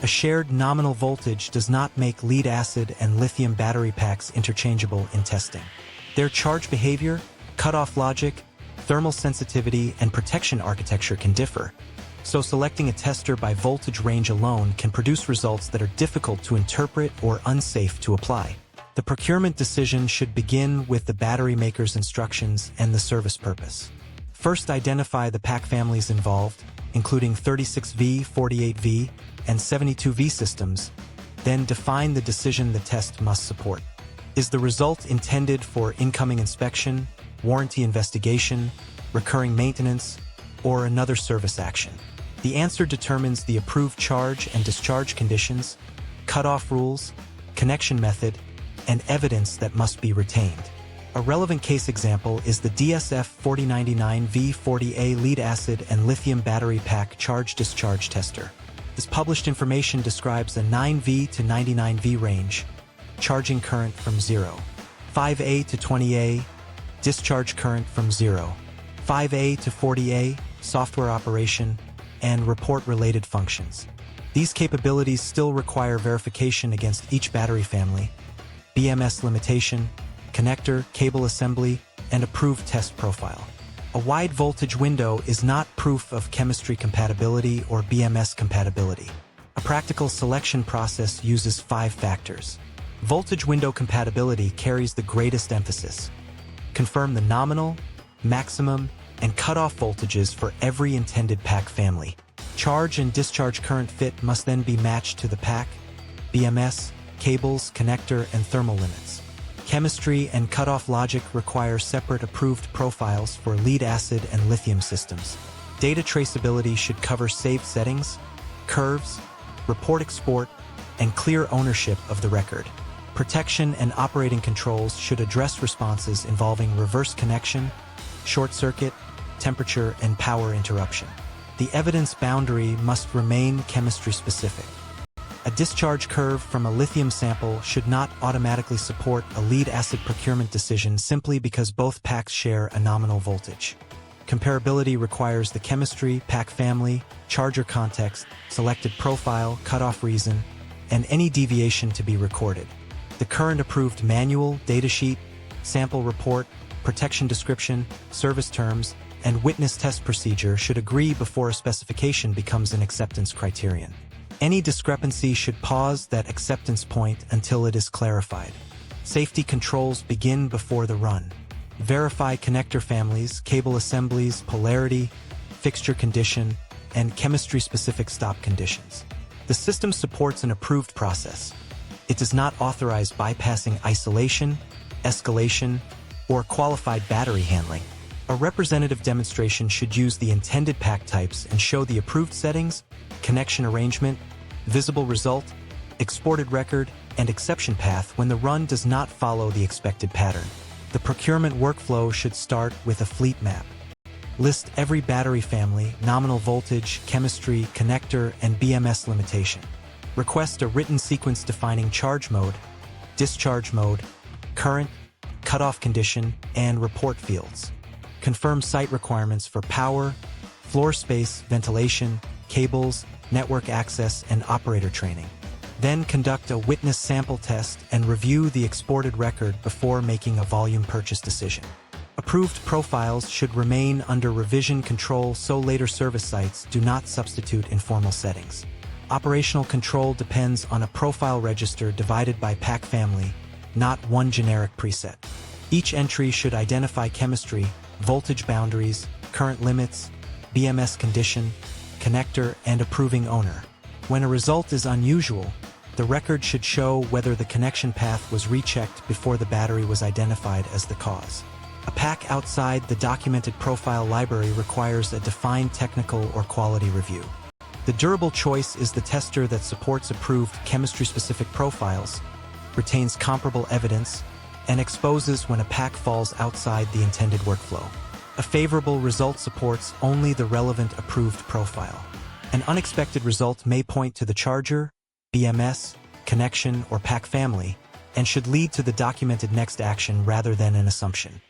A shared nominal voltage does not make lead-acid and lithium battery packs interchangeable in testing. Their charge behavior, cutoff logic, thermal sensitivity, and protection architecture can differ, so selecting a tester by voltage range alone can produce results that are difficult to interpret or unsafe to apply. The procurement decision should begin with the battery maker's instructions and the service purpose. First, identify the pack families involved, including 36V, 48V, and 72V systems, then define the decision the test must support. Is the result intended for incoming inspection, warranty investigation, recurring maintenance, or another service action? The answer determines the approved charge and discharge conditions, cutoff rules, connection method, and evidence that must be retained. A relevant case example is the DSF 4099V40A Lead-Acid and Lithium Battery Pack Charge-Discharge Tester. This published information describes a 9V to 99V range, charging current from 0, 5A to 20A, discharge current from 0, 5A to 40A, software operation, and report-related functions. These capabilities still require verification against each battery family, BMS limitation, connector, cable assembly, and approved test profile. A wide voltage window is not proof of chemistry compatibility or BMS compatibility. A practical selection process uses 5 factors. Voltage window compatibility carries the greatest emphasis. Confirm the nominal, maximum, and cutoff voltages for every intended pack family. Charge and discharge current fit must then be matched to the pack, BMS, cables, connector, and thermal limits. Chemistry and cutoff logic require separate approved profiles for lead-acid and lithium systems. Data traceability should cover saved settings, curves, report export, and clear ownership of the record. Protection and operating controls should address responses involving reverse connection, short circuit, temperature, and power interruption. The evidence boundary must remain chemistry specific. A discharge curve from a lithium sample should not automatically support a lead-acid procurement decision simply because both packs share a nominal voltage. Comparability requires the chemistry, pack family, charger context, selected profile, cutoff reason, and any deviation to be recorded. The current approved manual, datasheet, sample report, protection description, service terms, and witness test procedure should agree before a specification becomes an acceptance criterion. Any discrepancy should pause that acceptance point until it is clarified. Safety controls begin before the run. Verify connector families, cable assemblies, polarity, fixture condition, and chemistry-specific stop conditions. The system supports an approved process. It does not authorize bypassing isolation, escalation, or qualified battery handling. A representative demonstration should use the intended pack types and show the approved settings, connection arrangement, visible result, exported record, and exception path when the run does not follow the expected pattern. The procurement workflow should start with a fleet map. List every battery family, nominal voltage, chemistry, connector, and BMS limitation. Request a written sequence defining charge mode, discharge mode, current, cutoff condition, and report fields. Confirm site requirements for power, floor space, ventilation, cables, network access, and operator training. Then conduct a witness sample test and review the exported record before making a volume purchase decision. Approved profiles should remain under revision control so later service sites do not substitute informal settings. Operational control depends on a profile register divided by pack family, not one generic preset. Each entry should identify chemistry, voltage boundaries, current limits, BMS condition, connector, and approving owner. When a result is unusual, the record should show whether the connection path was rechecked before the battery was identified as the cause. A pack outside the documented profile library requires a defined technical or quality review. The durable choice is the tester that supports approved chemistry-specific profiles, retains comparable evidence, and exposes when a pack falls outside the intended workflow. A favorable result supports only the relevant approved profile. An unexpected result may point to the charger, BMS, connection, or pack family, and should lead to the documented next action rather than an assumption.